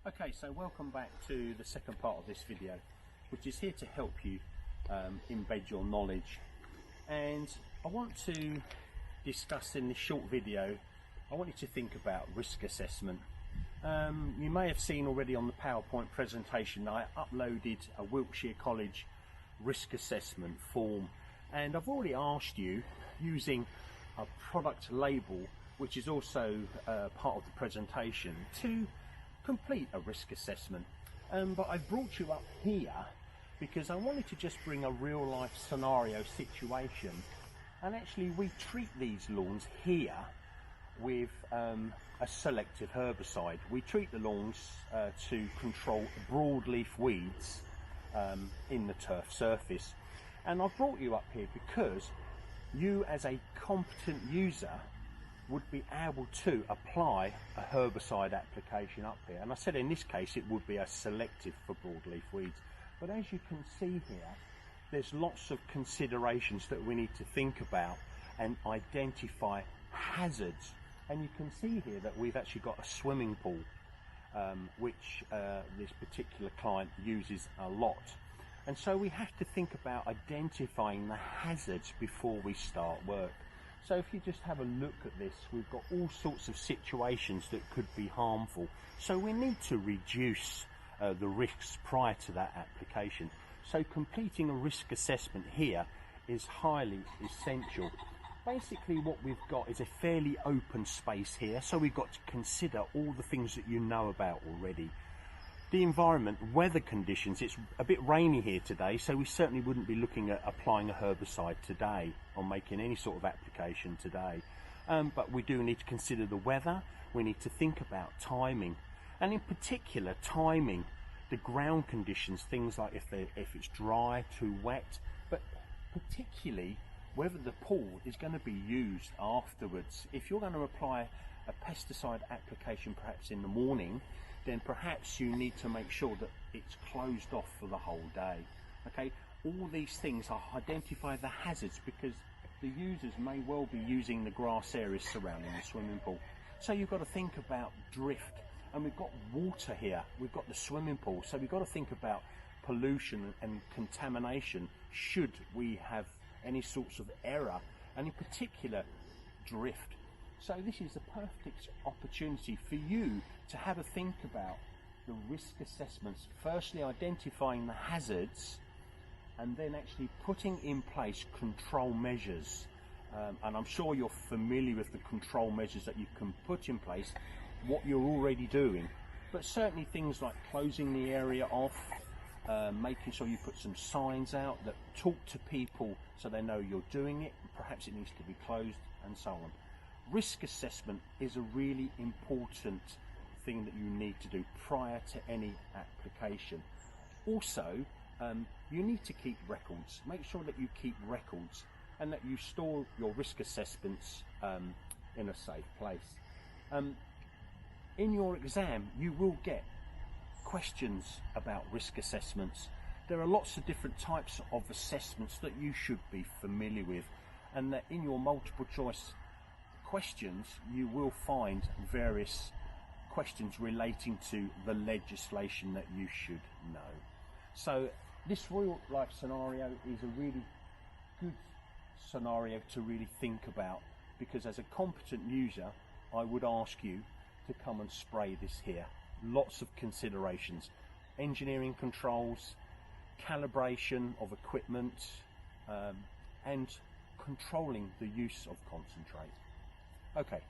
Okay, so welcome back to the second part of this video, which is here to help you embed your knowledge. And I want to discuss in this short video, I want you to think about risk assessment. You may have seen already on the PowerPoint presentation I uploaded a Wiltshire College risk assessment form, and I've already asked you, using a product label which is also part of the presentation, to complete a risk assessment. But I brought you up here because I wanted to just bring a real life scenario situation, and actually we treat these lawns here with a selective herbicide. We treat the lawns to control broadleaf weeds in the turf surface, and I've brought you up here because you, as a competent user, would be able to apply a herbicide application up here. And I said in this case it would be a selective for broadleaf weeds, but as you can see here, there's lots of considerations that we need to think about and identify hazards. And you can see here that we've actually got a swimming pool which this particular client uses a lot, and so we have to think about identifying the hazards before we start work. So if you just have a look at this, we've got all sorts of situations that could be harmful, so we need to reduce the risks prior to that application. So completing a risk assessment here is highly essential. Basically what we've got is a fairly open space here, so we've got to consider all the things that you know about already. The environment, weather conditions, it's a bit rainy here today, so we certainly wouldn't be looking at applying a herbicide today or making any sort of application today. But we do need to consider the weather, we need to think about timing, and in particular timing, the ground conditions, things like if it's dry, too wet, but particularly whether the pool is going to be used afterwards. If you're going to apply a pesticide application perhaps in the morning, then perhaps you need to make sure that it's closed off for the whole day. Okay, all these things are identify the hazards, because the users may well be using the grass areas surrounding the swimming pool. So you've got to think about drift, and we've got water here, we've got the swimming pool, so we've got to think about pollution and contamination should we have any sorts of error, and in particular drift. So this is the perfect opportunity for you to have a think about the risk assessments, firstly identifying the hazards and then actually putting in place control measures. And I'm sure you're familiar with the control measures that you can put in place, what you're already doing, but certainly things like closing the area off, making sure you put some signs out that talk to people so they know you're doing it, perhaps it needs to be closed, and so on. Risk assessment is a really important thing that you need to do prior to any application. Also, you need to keep records. Make sure that you keep records and that you store your risk assessments in a safe place. In your exam, you will get questions about risk assessments. There are lots of different types of assessments that you should be familiar with, and that in your multiple choice questions you will find various questions relating to the legislation that you should know. So this real life scenario is a really good scenario to really think about, because as a competent user I would ask you to come and spray this here. Lots of considerations: engineering controls, calibration of equipment, and controlling the use of concentrate. Okay,